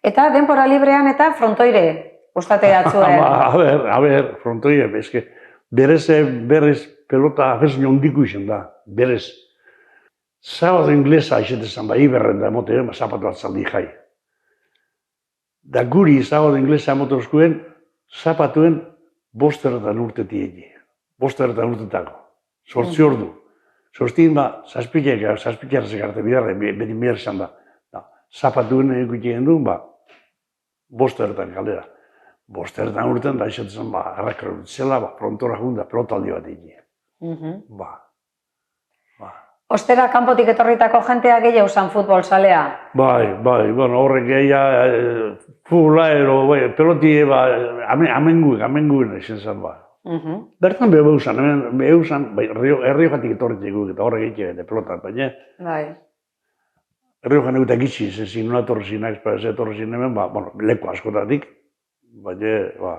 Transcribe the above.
Eta denpora librean eta frontoire, ustate datzuen. A ber, frontoire, eske, berez pelota afezin ondiko izan da, berez. Sábado inglesa aixetezan ba, iberren da emote, zapatu atzaldi jai. Da guri sábado inglesa emote oskuen, zapatuen 5 urtetiegi. 5 urtetako. 8 ordu. Sostin ba, zazpitiarrezek arte bidarra, beti behar izan da. Zapatuen egiten duen, ba, 5 kalera. 5 urtean da aixetezan, ba, arrakar zela, ba, frontora junda, pelotaldi bat egin. Ba. Ostera, kanpotik etorritako jentea gehiago zan futbol salea? Bai, bueno, horrek gehiago, futbola, peloti, amenguen esan zen, ba. Bertan behu zan, Erriojatik etorritik guk, eta horrek egiten, pelotan, baina. Bai. Erriojan egutak itxiz, ezin, nola etorri zinak, etorri zin hemen, ba, bueno, leku askotatik, baina, ba,